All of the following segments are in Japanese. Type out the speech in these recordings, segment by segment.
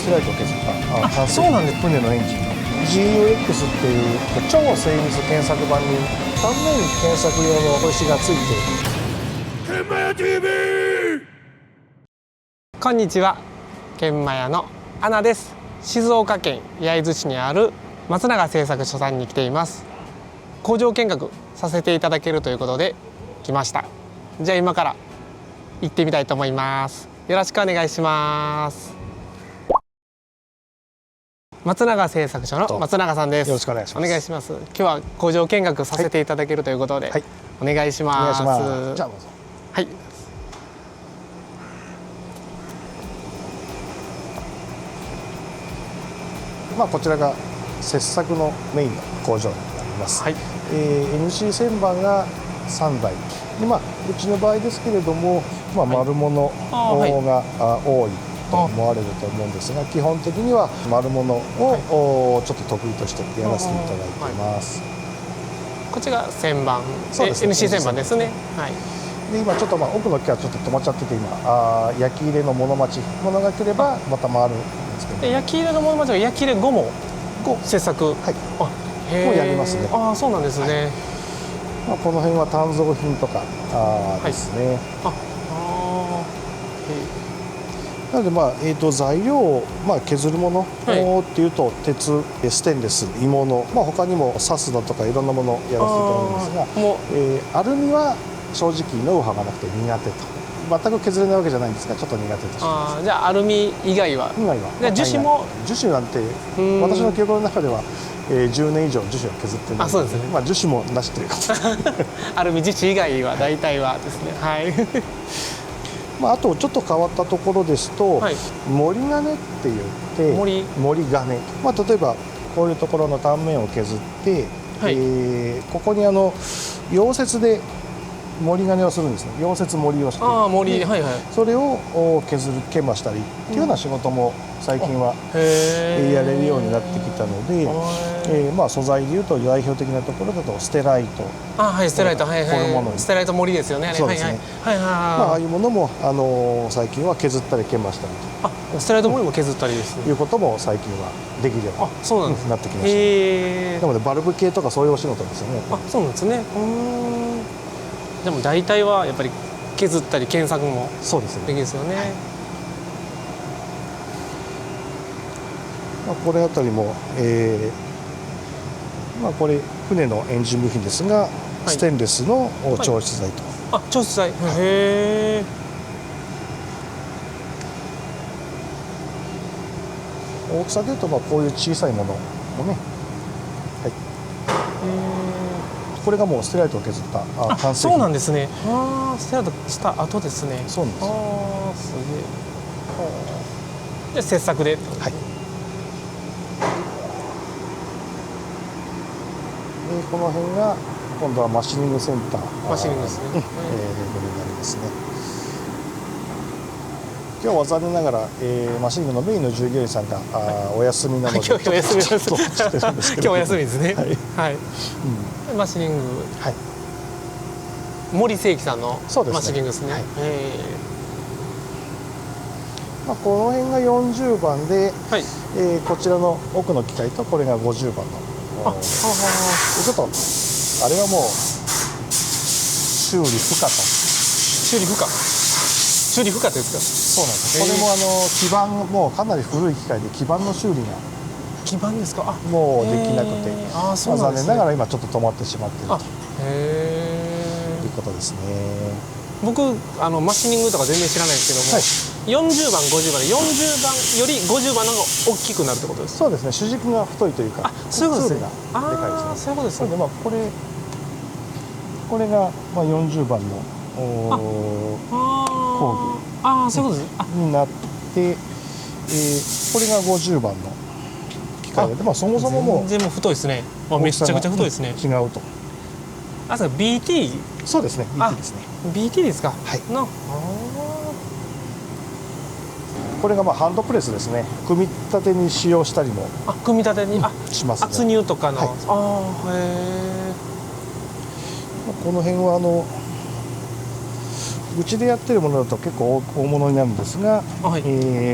スライトを削った完成そうなんです船のエンジンの GUX っていう超精密検索版に単面検索用の星がついている。天満屋 TV。 こんにちは、天満屋のアナです。静岡県焼津市にある松永製作所さんに来ています。工場見学させていただけるということで来ました。じゃあ今から行ってみたいと思います。よろしくお願いします。松永製作所の松永さんです。よろしくお願いします。お願いします。今日は工場見学させていただけるということで、はい、お願いします。お願いします。じゃあどうぞ。はい。こちらが切削のメインの工場になります。はい。NC 旋盤が3台で、うちの場合ですけれども、丸物が多いと思われると思うんですが、基本的には丸物をちょっと得意としてやらせていただいています。こっちが旋盤、そうですね、NC 旋盤ですね。はい。で今ちょっと奥の木はちょっと止まっちゃってて、今焼き入れの物待ち、物が来ればまた回るんですけど。焼き入れの物待ちは焼き入れ後も切削、はい、もうやりますね。ああ、そうなんですね。この辺は鍛造品とかですね。なので材料を削るものっていうと鉄、ステンレス、鋳物、他にもサスだとかいろんなものをやらせていただくんですが、アルミは正直ノウハウがなくて苦手と。全く削れないわけじゃないんですが、ちょっと苦手とします。じゃあアルミ以外は？樹脂も？樹脂なんて私の記憶の中では10年以上樹脂を削ってるので、そうですね。樹脂もなしということでアルミ樹脂以外は大体はですね。はい。あとちょっと変わったところですと、盛り金って言って盛り金、例えばこういうところの断面を削って、ここに溶接で盛り金をするんですね。溶接盛りをして、それを削る研磨したりっていうような仕事も最近はやれるようになってきたので、素材でいうと代表的なところだとステライト、ステライト、ステライト盛りですよね。そうですね。ああいうものも最近は削ったり研磨したりと、ステライト盛りも削ったりですいうことも最近はできるようになってきました。なのでバルブ系とかそういうお仕事ですよね。そうなんですね。でも大体はやっぱり削ったり検索もできるんですよね。これあたりも、これ船のエンジン部品ですが、ステンレスの調湿剤と。調湿剤。へえ。大きさでいうとこういう小さいものをね。これがもうステライトを削った完成品。そうなんですね。ステライトした後ですね。そうなんです。すげえ。で切削で。はい。この辺が今度はマシニングセンター。マシニングですね。これになりますね。今日は残念ながら、マシニングのメインの従業員さんがお休みなので、今日お休みです。今日お休みですね。はい。マシニング。はい。森正樹さんのマシニングですね。この辺が40番で、こちらの奥の機械とこれが50番の。ちょっとあれはもう修理不可と。修理不可。修理不可ですか？そうなんです。これも基板もかなり古い機械で基板の修理が基板ですか？もうできなくて、残念ながら今ちょっと止まってしまっているということですね。僕マシニングとか全然知らないですけども、40番50番で40番より50番の方が大きくなるってことですか？そうですね。主軸が太いというか、そういうことですね。でかいですね。そういうことですね。これが40番の工具そういうことですになって、これが50番の機械で、そもそももう全然もう太いですね。めちゃくちゃ太いですね。違うと。そう BT。そうですね。BT ですね。BT ですか？はい。これがハンドプレスですね。組み立てに使用したりも。組み立てにしますね。圧入とかの。この辺はうちでやってるものだと結構大物になるんですが、はい、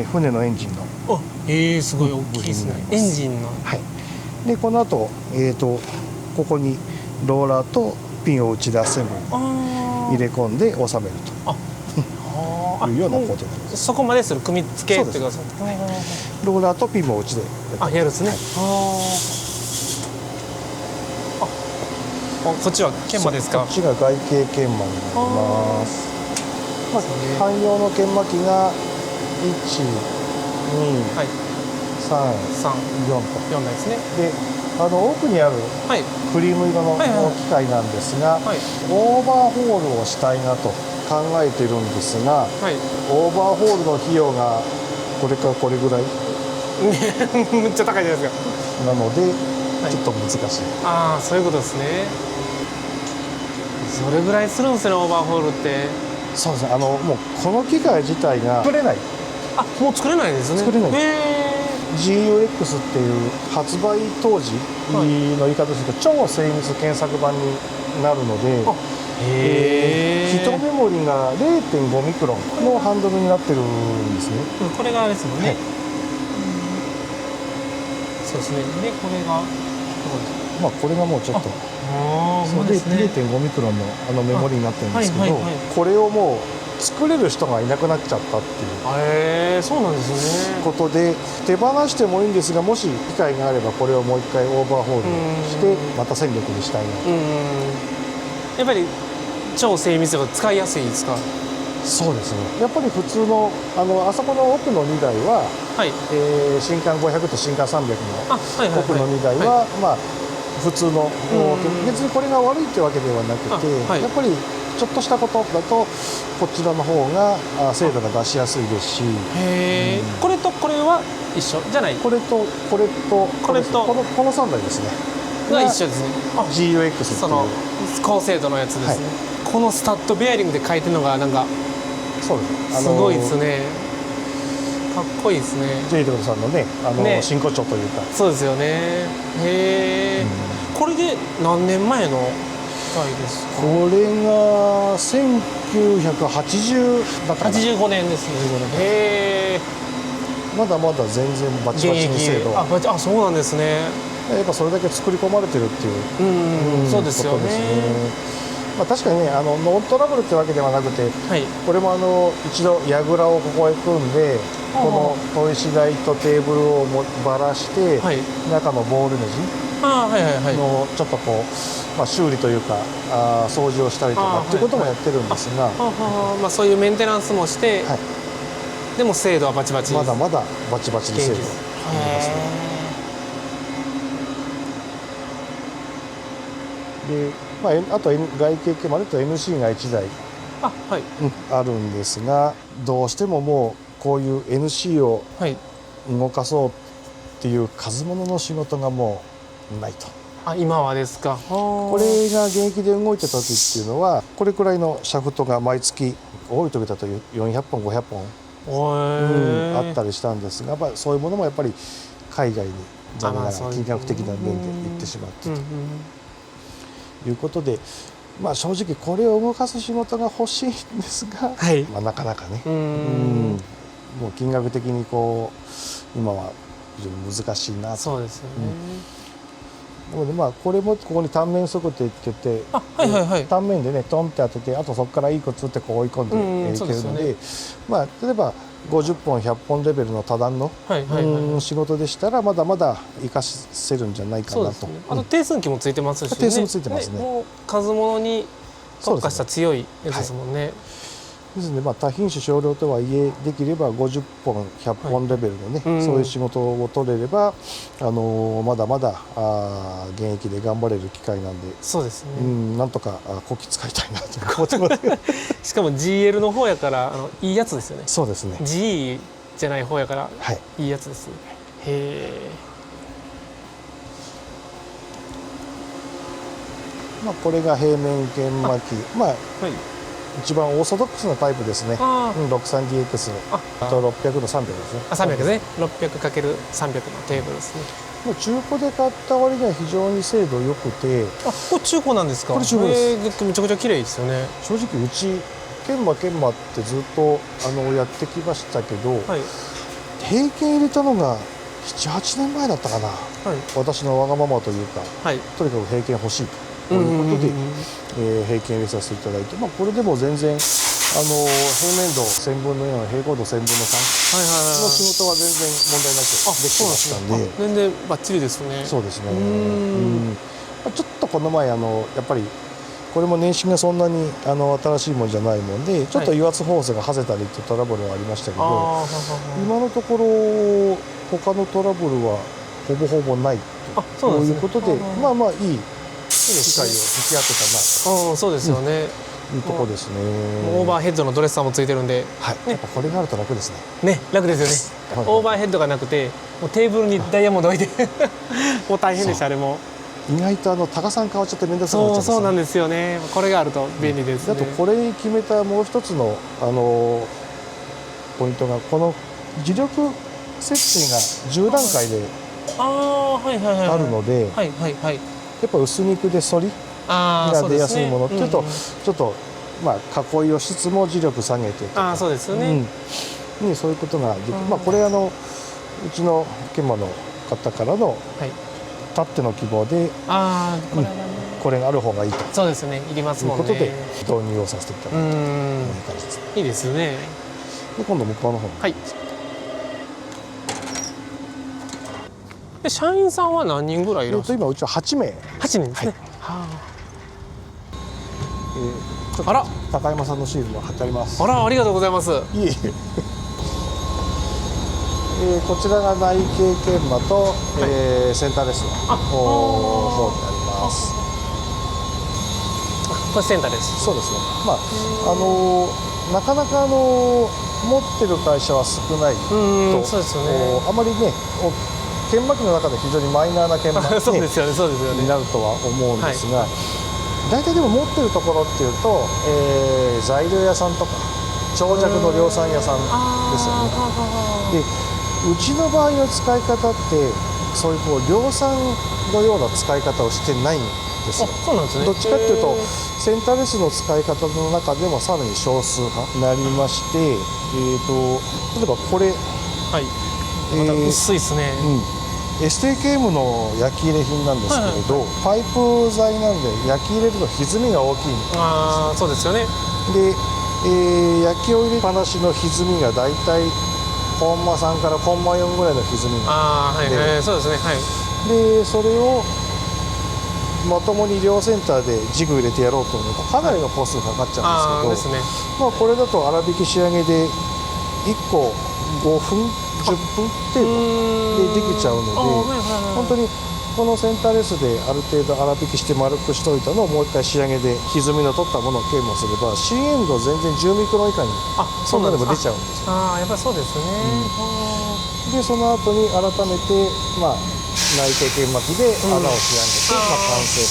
船のエンジンのすごい大きいですね。エンジンの、はい、でこの後、ここにローラーとピンを打ち出せる入れ込んで収めるというような工程になります。そこまでする組み付けっていうか、ローラーとピンもうちでやるんですね。こっちは研磨ですか。こっちが外形研磨になります。汎用の研磨機が1、2、3、4と。4台ですね。で、奥にあるクリーム色の機械なんですが、オーバーホールをしたいなと考えているんですが、オーバーホールの費用がこれからこれぐらいめっちゃ高いじゃないですか。なのでちょっと難しい。そういうことですね。それぐらいするんですね、オーバーホールって。そうですね。もうこの機械自体が作れない。もう作れないですね。作れない。GUX っていう発売当時の言い方ですけど、超精密検索版になるので、ヒトメモリが 0.5 ミクロンのハンドルになってるんですね。これがあれですもんね。そうですね。でこれがこれがもうちょっと0.5 ミクロンのメモリになってるんですけど、これをもう作れる人がいなくなっちゃったっていうそうなんですね。ことで、手放してもいいんですが、もし機会があればこれをもう一回オーバーホールしてまた戦力にしたいなと。やっぱり超精密が使いやすいですか。そうですね。やっぱり普通のあそこの奥の2台は、新艦500と新艦300の奥の2台は普通の、別にこれが悪いってわけではなくて、やっぱりちょっとしたことだとこちらの方が精度が出しやすいですし。これとこれは一緒じゃない。これとこれとこの3台ですねが一緒ですね。GUX っていうその高精度のやつですね。このスタッドベアリングで書いてるのがなんかすごいですね。かっこいいですね。ジェイドルさんのね真骨頂というか。そうですよね。これで何年前の機械ですか。これが1980だったかな。85年ですね。まだまだ全然バチバチに精度。そうなんですね。やっぱそれだけ作り込まれてるっていうそうですよね。確かにねノントラブルってわけではなくて、これも一度櫓をここへ組んで、この砥石台とテーブルをばらして、中のボールネジのちょっとこう、修理というか掃除をしたりとかっていうこともやってるんですが、そういうメンテナンスもして、でも精度はバチバチ。まだまだバチバチに精度がありますね。であと外形系までと NC が1台あるんですが、どうしてももうこういう NC を動かそうっていう数物の仕事がもうないと。今はですか。これが現役で動いてた時っていうのはこれくらいのシャフトが毎月多い時だと400本500本あったりしたんですが、そういうものもやっぱり海外に残念ながら金額的な面で行ってしまってということで、正直これを動かす仕事が欲しいんですが、なかなかね、もう金額的に今は非常に難しいなと。そうですよね。なのでこれもここに単面測定って言って、単面でねトンって当てて、あとそこからいいコツって追い込んでいけるので、例えば50本100本レベルの多段の仕事でしたらまだまだ活かせるんじゃないかなと。あと定寸機もついてますしね。定寸もついてますね。もう数物に特化した強いやつですもんね。ですので多品種少量とはいえ、できれば50本100本レベルのね、そういう仕事を取れればまだまだ現役で頑張れる機会なんで、そうですね。なんとかこき使いたいなと思ってます。しかも GL の方やからいいやつですよね。そうですね。G じゃない方やからいいやつです。これが平面研磨機。一番オーソドックスなタイプですね。63DX と600の300ですね。300ですね。600×300 のテーブルですね。中古で買った割には非常に精度良くて。これ中古なんですか。これ中古です。めちゃくちゃ綺麗ですよね。正直うち研磨ってずっとやってきましたけど、はい、平均入れたのが7、8年前だったかな、はい、私のわがままというか、はい、とにかく平均欲しいということで、平均入れさせていただいて、これでも全然平面度1000分の4、平行度1000分の3の仕事は全然問題なくできてましたんで、全然バッチリですね。そうですね。ちょっとこの前やっぱりこれも年式がそんなに新しいものじゃないもんで、ちょっと油圧ホースがはぜたりっていうトラブルはありましたけど、今のところ他のトラブルはほぼほぼないということで、まあまあいい機械を引き当てたな。そうですよね。いいとこですね。オーバーヘッドのドレッサーもついてるんで、はい、やっぱこれがあると楽ですね。ね、楽ですよね。オーバーヘッドがなくて、もうテーブルにダイヤモンド置いてもう大変でした。あれも意外と高さん変わっちゃって面倒くさくなっちゃうんですよ。そうなんですよね。これがあると便利ですね。あとこれに決めたもう一つのポイントが、この磁力設定が10段階であるので、やっぱ薄肉で反りが出やすいものっていうと、ちょっと囲いをしつつも磁力下げてとか、そうですよね。そういうことができる。これうちの研磨の方からのたっての希望で、これがある方がいいと。そうですね。いりますもんね。ということで導入をさせていただいたという感じですね。いいですね。で今度向こうの方に。はい。で社員さんは何人ぐらいいらっしゃる？今うちは8名。8人ですね。あら、高山さんのシールも貼ってあります。ありがとうございます。いえ。こちらが内径研磨と、センターレスの方になります。これセンターレス。そうですね。なかなか持ってる会社は少ないと、そうですよね。あまりね、研磨機の中で非常にマイナーな研磨になるとは思うんですが、大体でも持ってるところっていうと、材料屋さんとか長尺の量産屋さんですよね。でうちの場合の使い方ってそういう量産のような使い方をしてないんですよ。そうなんですね。どっちかっていうとセンターレスの使い方の中でもさらに少数派になりまして、例えばこれ、また薄いですね。STKM の焼き入れ品なんですけれど、パイプ材なんで焼き入れると歪みが大きいんです。そうですよね。で、焼きを入れっぱなしの歪みがだいたいコンマ3からコンマ4ぐらいの歪みがそうですね。でそれをまともに両センターでジグ入れてやろうと思うとかなりのコストかかっちゃうんですけど、これだと粗挽き仕上げで1個5分10分程度でできちゃうので、本当にこのセンターレスである程度粗挽きして丸くしといたのをもう一回仕上げで歪みの取ったものを研磨すれば C エンド全然10ミクロン以下にそんなでも出ちゃうんですよ。やっぱりそうですね。でその後に改めて内径研磨機で穴を仕上げて完成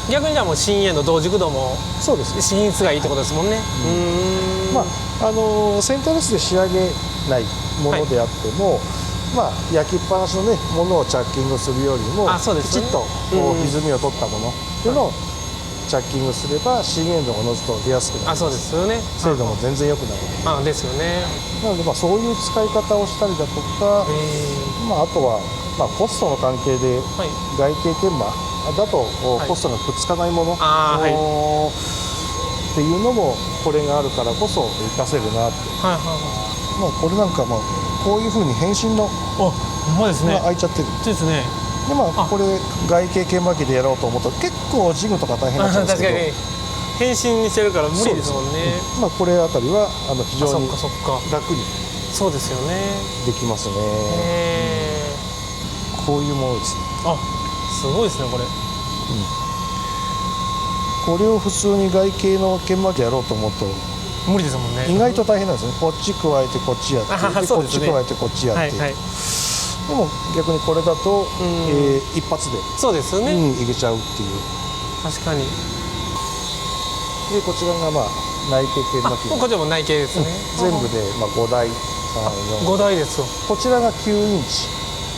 と。逆にじゃあもう新エンド同軸度もそうです、品質がいいってことですもんね。センターレスで仕上げないものであっても、焼きっぱなしのねものをチャッキングするよりもきちっと歪みを取ったものっていうのをチャッキングすれば C エンドがおのずと出やすくなります。そうですよね。精度も全然良くなる。ですよね。なのでそういう使い方をしたりだとか、あとはコストの関係で外径研磨だとコストがくっつかないものっていうのもこれがあるからこそ活かせるなって。これなんかこういうふうに変身のが開いちゃってる。ですね。でこれ外径研磨機でやろうと思うと結構ジグとか大変になっちゃうんですけど、変身にしてるから無理ですもんね。これあたりは非常に楽にそうですよね。できますね。こういうものですね。すごいですねこれ。これを普通に外径の研磨機やろうと思うと無理ですもんね。意外と大変なんですね。こっち加えてこっちやって、こっち加えてこっちやって。でも逆にこれだと一発でそうですよね。いけちゃうっていう。確かに。でこちらが内径研磨機。こちらも内径ですね。全部で5台5台ですよ。こちらが9インチ。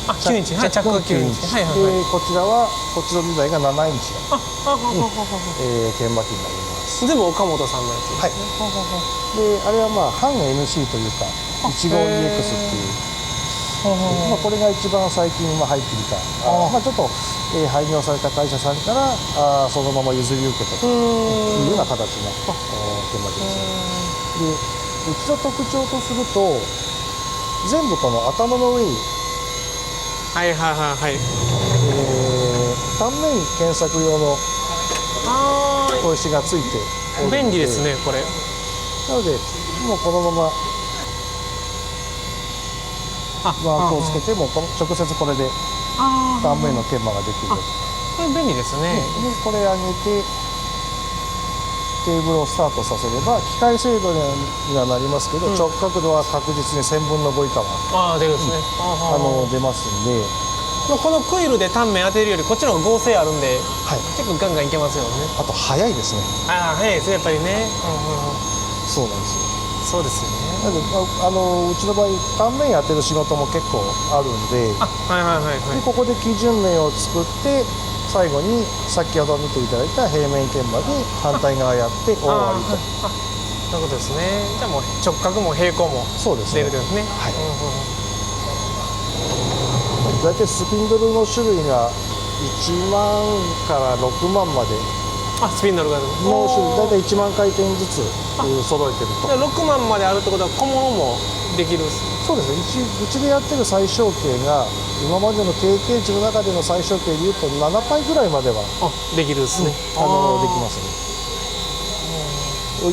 9インチ。着が9インチ。こちらはこっちの2台が7インチの研磨機になります。全部岡本さんのやつですね。であれはまあ半 NC というか 15EX っていう、まあ、これが一番最近入ってきたまあ、ちょっと、廃業された会社さんからそのまま譲り受けたというような形の研磨機ですね。でうちの特徴とすると全部この頭の上に単面検索用の砥石がついておるので便利ですねこれ。なのでもうこのままワークをつけても直接これで断面の研磨ができる。これ便利ですね。でこれ上げてテーブルをスタートさせれば機械精度にはなりますけど、直角度は確実に1000分の5以下は出るんですね。出ますんで、このクイルで単面当てるよりこっちの方が合成あるんで、結構ガンガンいけますよね。あと早いですね。早いですねやっぱりね。そうなんですよ。そうですよね。なのでうちの場合単面当てる仕事も結構あるんで、でここで基準面を作って最後に先ほど見ていただいた平面研磨で反対側やって終わりと。そういうことですね。じゃあもう直角も平行も出るんですね。大体スピンドルの種類が1万から6万までスピンドルがの種類大体1万回転ずつ揃えてると。6万まであるってことは小物もできる。そうですね。うちでやってる最小径が今までの経験値の中での最小径でいうと7倍ぐらいまではできるですね。できますね。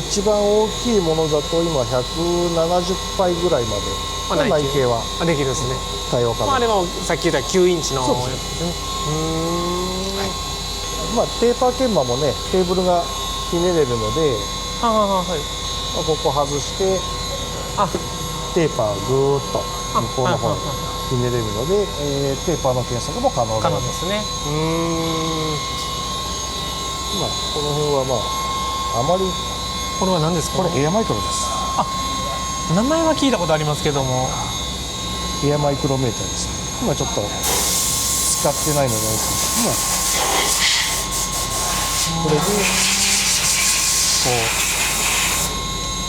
一番大きいものだと今170倍ぐらいまで内径はできるですね。対応可能。あれはさっき言った9インチのやつですね。テーパー研磨もねテーブルがひねれるので、ここ外してテーパーをぐーっと向こうの方にひねれるので、テーパーの検索も可能ですね。この辺はあまり。これは何ですか？これエアマイクロです。名前は聞いたことありますけども。エアマイクロメーターです。今ちょっと使ってないのでこれで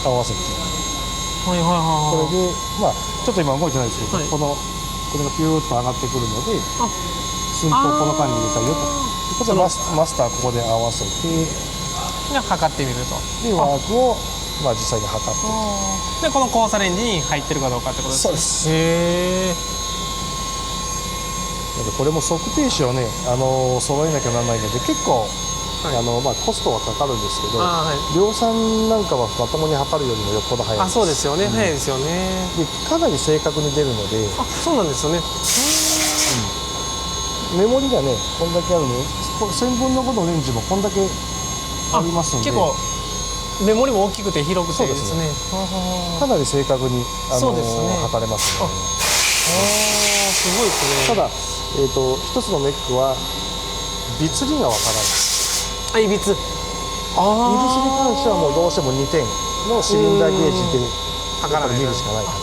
こう合わせてこれでちょっと今動いてないですけど、これがピューッと上がってくるので寸法この間に入れたよと。ここでマスターここで合わせて測ってみると。でワークを実際に測ってでこの交差レンジに入ってるかどうかってことですね。そうです。これも測定値をね揃えなきゃならないので結構コストはかかるんですけど、量産なんかはまともに測るよりもよっぽど早いです。そうですよね。早いですよね。でかなり正確に出るので。そうなんですよね。メモリがねこんだけあるので1000分の5のレンジもこんだけありますんで。結構メモリも大きくて広くてですね。かなり正確に測れますので。すごいですね。ただ一つのネックはビツリがわからない。いびつ。イギリスに関してはもうどうしても2点のシリンダーゲージで見るしかないかな。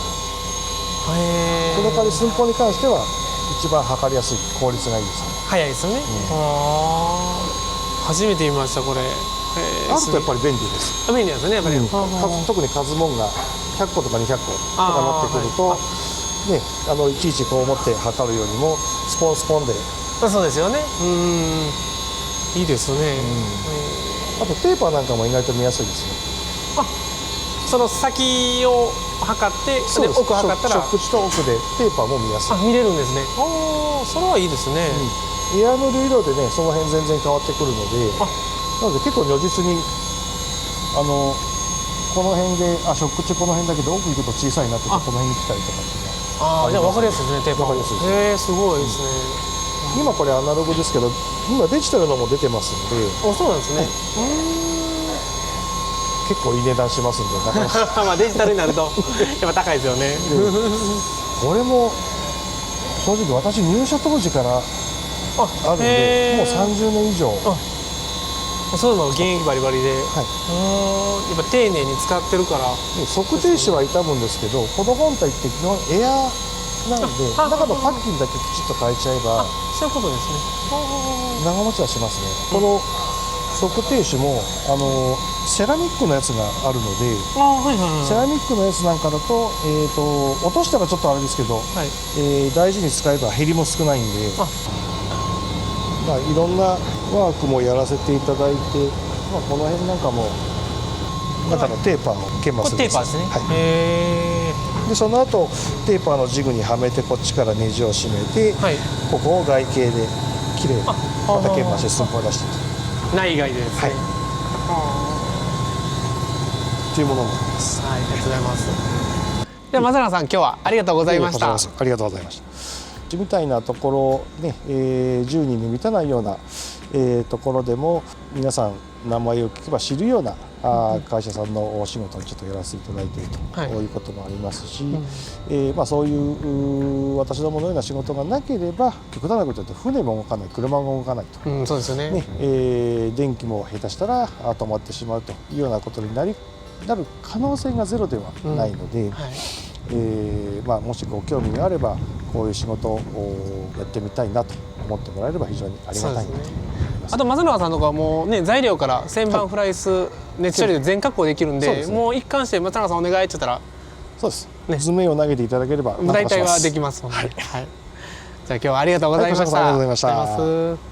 その代わり寸法に関しては一番測りやすい効率がいいですね。早いですね。初めて見ましたこれ。あるとやっぱり便利です。便利ですねやっぱり。特に数問が100個とか200個とかなってくるといちいちこう持って測るよりもスポンスポンで。そうですよね。いいですね。あとテーパーなんかも意外と見やすいですね。その先を測って奥測ったら食口と奥でテーパーも見やすい。見れるんですね。それはいいですね。エアの流量でねその辺全然変わってくるので、なので結構如実にこの辺で食口この辺だけど奥行くと小さいなってこの辺に来たりとかっていうのは。じゃあ分かりやすいですねテーパー。分かりやすいです。すごいですね。今これアナログですけど今デジタルのも出てますんで。そうなんですね。結構いい値段しますんでなかなかデジタルになるとやっぱ高いですよね。これも正直私入社当時からあるんでもう30年以上。そういうの現役バリバリで、やっぱ丁寧に使ってるから。測定値は傷むんですけどこの本体って基本エアなんで中のパッキンだけきちっと変えちゃえばそういうことですね。長持ちはしますね。この測定士もセラミックのやつがあるので、セラミックのやつなんかだと、落としたらちょっとあれですけど、大事に使えば減りも少ないんで、いろんなワークもやらせていただいて、この辺なんかも中のテーパーを研磨するんです。テーパーですね。でその後テーパーのジグにはめてこっちからネジを締めて、ここを外形できれいにまた研磨して寸法を出していく。内外でですね。というものになります。ありがとうございます。では松永さん、今日はありがとうございました。ありがとうございました。みたいなところね、10人に満たないような、ところでも皆さん名前を聞けば知るような会社さんのお仕事をちょっとやらせていただいているということもありますし、そういう私どものような仕事がなければ極端なこと言うと船も動かない、車も動かないと、そうですよね。電気も下手したら止まってしまうというようなことになる可能性がゼロではないので、もしご興味があればこういう仕事をやってみたいなと思ってもらえれば非常にありがたいなと思います。あと松永さんとかもね、材料から旋盤フライス熱処理で全加工できるんで、もう一貫して松永さんお願いって言ったら、そうです。図面を投げていただければ大体はできますので。じゃあ今日はありがとうございました。ありがとうございました。